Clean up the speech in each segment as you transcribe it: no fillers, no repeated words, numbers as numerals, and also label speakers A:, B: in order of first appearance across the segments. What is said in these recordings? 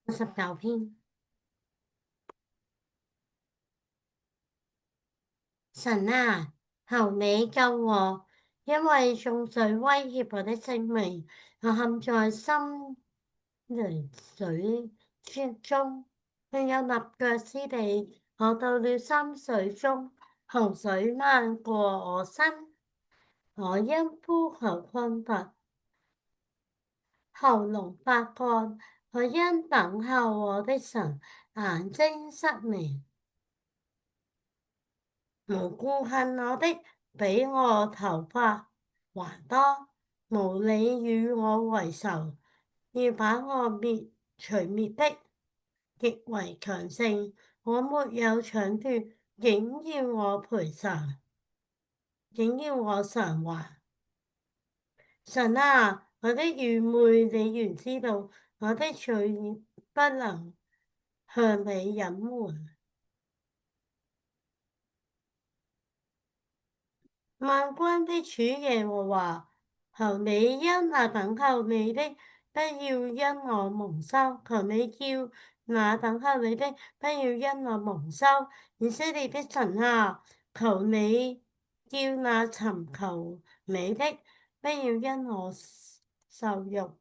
A: 19篇。神啊，求你救我，因為眾水威脅我的性命，我陷在深淵水之中，並有立腳之地。我到了深水中，洪水漫過我身，我因呼求困乏，喉嚨發乾。我因等候我的神，眼睛失明。無故恨我的，比我頭髮還多，無理與我為仇，要把我除滅的，極為強盛。我沒有搶奪，竟要我賠償，竟要我償還。神啊，我的愚昧你原知道，我的罪孽不能向你隱瞞。萬軍的主耶和華，求你因那等候你的，不要因我蒙羞；求你叫那等候你的，不要因我蒙羞。以色列的神啊，求你叫那尋求你的，不要因我受辱，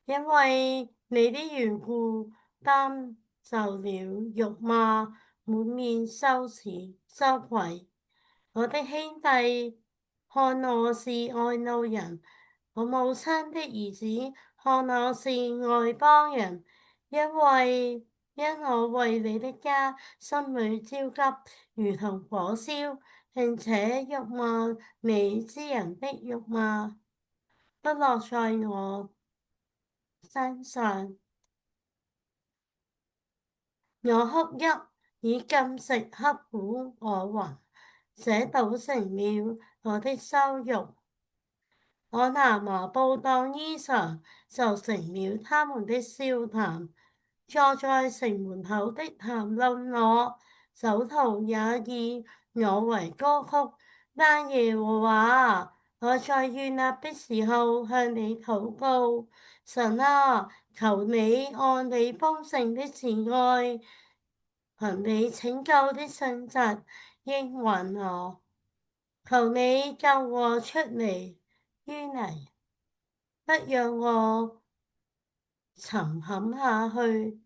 A: 因為你的緣故，擔受了辱罵，滿面羞恥羞愧。我的兄弟看我是外路人，我母親的兒子看我是外邦人，因我為你的家心裏焦急，如同火燒，並且辱罵你之人的辱罵不落在我身上。我哭泣，以禁食刻苦我魂，這倒成了我的羞辱。我拿麻布當衣裳，就成了他們的笑談。坐在城門口的談論我，酒徒也以我為歌曲。但耶和華啊，我在遇難的時候向你禱告。神啊，求你按你豐盛的慈愛，憑你拯救的信實應允我。求你救我出離淤泥，不讓我沉陷下去。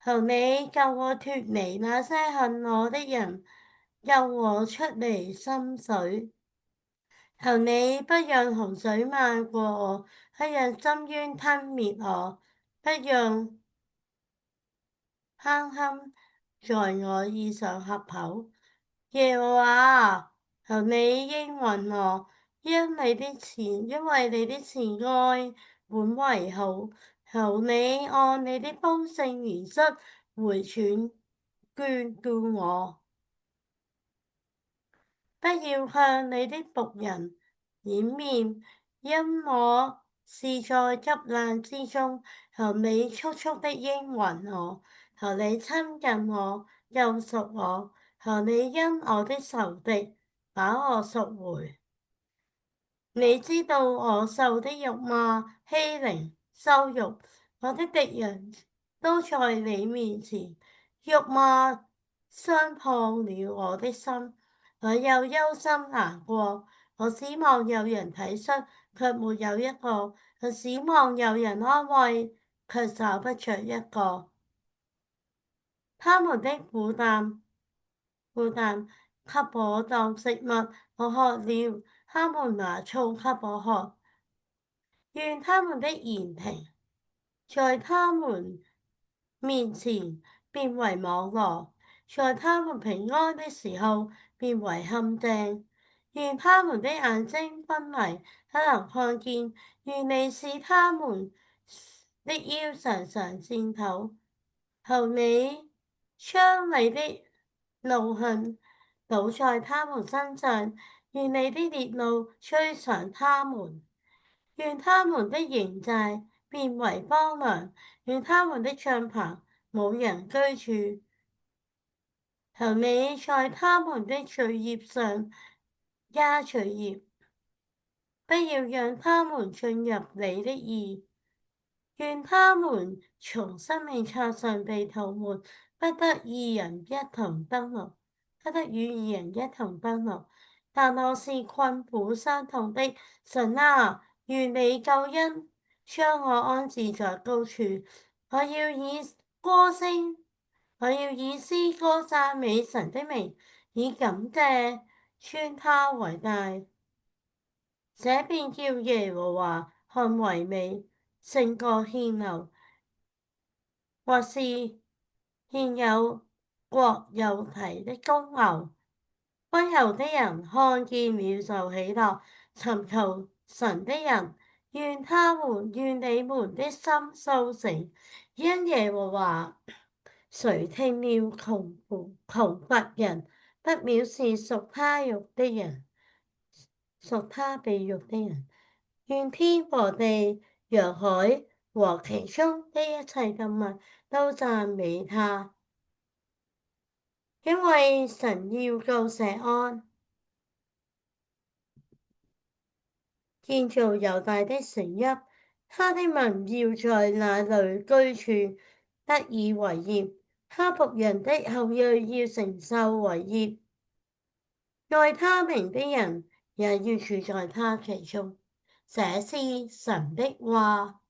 A: 求你救我脱離那些恨我的人，救我出離深水。求你不讓洪水漫過我，不讓深淵吞滅我，不讓坑坎在我以上合口。耶和華啊，求你應允我，因為你的慈愛本為好。求你按你的豐盛憐恤回轉眷顧我，不要向你的僕人掩面，因我是在急難之中。求你速速的應允我，求你親近我，救贖我。求你因我的仇敵把我贖回。你知道我受的辱罵、欺凌、羞辱，我的敵人都在你面前，辱罵傷破了我的心，我又憂心難過。我指望有人體恤，卻沒有一個；我指望有人安慰，卻找不着一個。他們的苦擔給我當食物，我渴了，他們拿醋給我喝。願他們的言平在他們面前變為網羅，在他們平安的時候變為陷阱。願他們的眼睛昏迷，不能看見。願你使他們的腰常常顫抖。求你將你的怒恨倒在他們身上，願你的烈怒追上他們。願他們的營寨變為荒涼，願他們的帳棚無人居住。求你在他們的罪孽上加罪孽，不要讓他們進入你的義。願他們從生命冊上被塗抹，不得與義人一同登錄。但我是困苦傷痛的，神啊，願你救恩將我安置在高處。我要以詩歌讚美神的名，以感謝尊他為大。這便叫耶和華看為美，勝過獻牛，或是獻有角有蹄的公牛。溫柔的人看見了就喜樂，尋求神的人，願你們的心甦醒，因耶和華垂聽了窮乏人，不藐視屬他被辱的人。願天和地、洋海和其中的一切動物都讚美他，因為神要救錫安，建造猶大的城邑，他的民要在那裏居住，得以為業。他僕人的後裔要承受為業，愛他名的人也要住在他其中。這是神的話。